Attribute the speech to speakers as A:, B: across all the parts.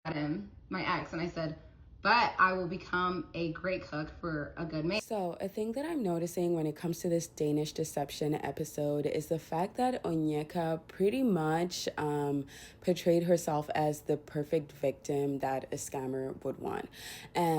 A: at him, my ex, and I said, but I will become a great cook for a good man.
B: So, a thing that I'm noticing when it comes to this Danish deception episode is the fact that Onyeka pretty much portrayed herself as the perfect victim that a scammer would want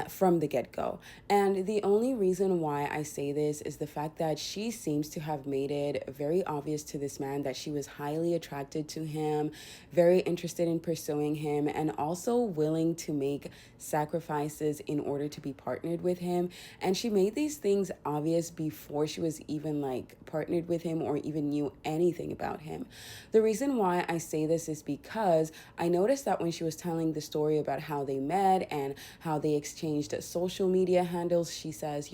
B: from the get go. And the only reason why I say this is the fact that she seems to have made it very obvious to this man that she was highly attracted to him, very interested in pursuing him, and also willing to make sacrifices in order to be partnered with him. And she made these things obvious before she was even like partnered with him or even knew anything about him. The reason why I say this is because I noticed that when she was telling the story about how they met and how they exchanged social media handles, she says,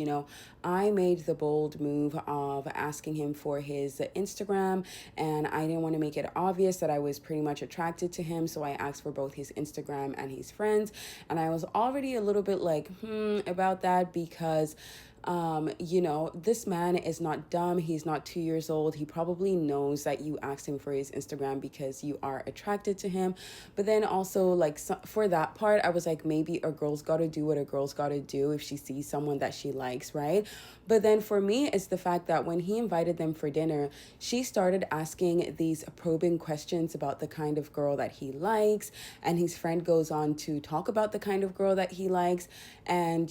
B: I made the bold move of asking him for his Instagram, and I didn't want to make it obvious that I was pretty much attracted to him, so I asked for both his Instagram and his friends. And I was already a little bit like about that because this man is not dumb. He's not 2 years old. He probably knows that you asked him for his Instagram because you are attracted to him. But then also, like, for that part, I was like, maybe a girl's got to do what a girl's got to do if she sees someone that she likes, right? But then for me, it's the fact that when he invited them for dinner, she started asking these probing questions about the kind of girl that he likes. And his friend goes on to talk about the kind of girl that he likes. And,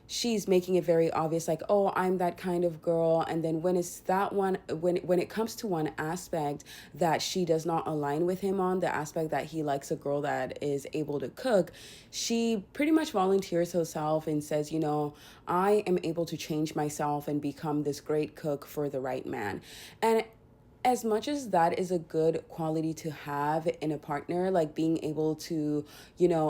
B: she's making it very obvious, like, oh, I'm that kind of girl. And then when it's that one, when it comes to one aspect that she does not align with him on, the aspect that he likes a girl that is able to cook, she pretty much volunteers herself and says, I am able to change myself and become this great cook for the right man. And as much as that is a good quality to have in a partner, like being able to,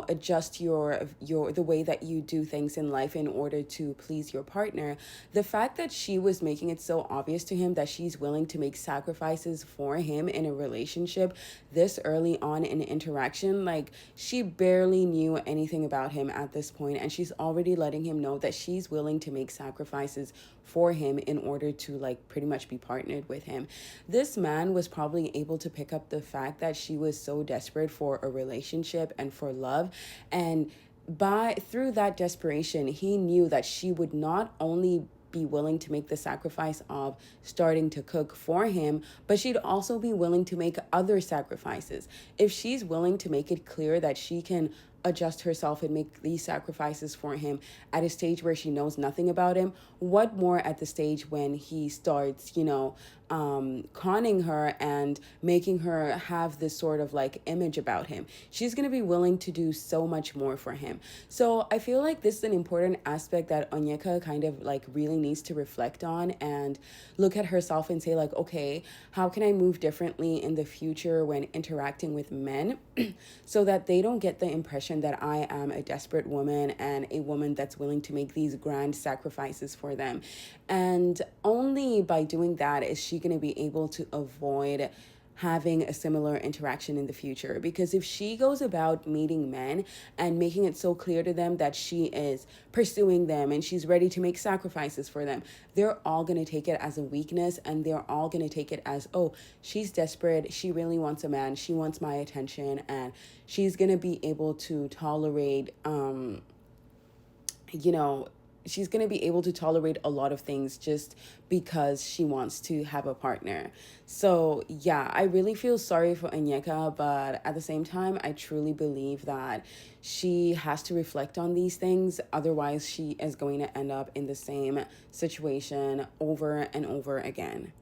B: adjust your the way that you do things in life in order to please your partner, the fact that she was making it so obvious to him that she's willing to make sacrifices for him in a relationship this early on in interaction, like she barely knew anything about him at this point, and she's already letting him know that she's willing to make sacrifices for him in order to like pretty much be partnered with him. This man was probably able to pick up the fact that she was so desperate for a relationship and for love, and by through that desperation he knew that she would not only be willing to make the sacrifice of starting to cook for him, but she'd also be willing to make other sacrifices. If she's willing to make it clear that she can adjust herself and make these sacrifices for him at a stage where she knows nothing about him, what more at the stage when he starts, conning her and making her have this sort of like image about him? She's going to be willing to do so much more for him. So I feel like this is an important aspect that Onyeka kind of like really needs to reflect on and look at herself and say like, okay, how can I move differently in the future when interacting with men so that they don't get the impression that I am a desperate woman and a woman that's willing to make these grand sacrifices for them. And only by doing that is she going to be able to avoid having a similar interaction in the future. Because if she goes about meeting men and making it so clear to them that she is pursuing them and she's ready to make sacrifices for them, they're all going to take it as a weakness, and they're all going to take it as, oh, she's desperate, she really wants a man, she wants my attention, and she's going to be able to tolerate you know, she's going to be able to tolerate a lot of things just because she wants to have a partner. So, yeah, I really feel sorry for Onyeka, but at the same time, I truly believe that she has to reflect on these things. Otherwise, she is going to end up in the same situation over and over again.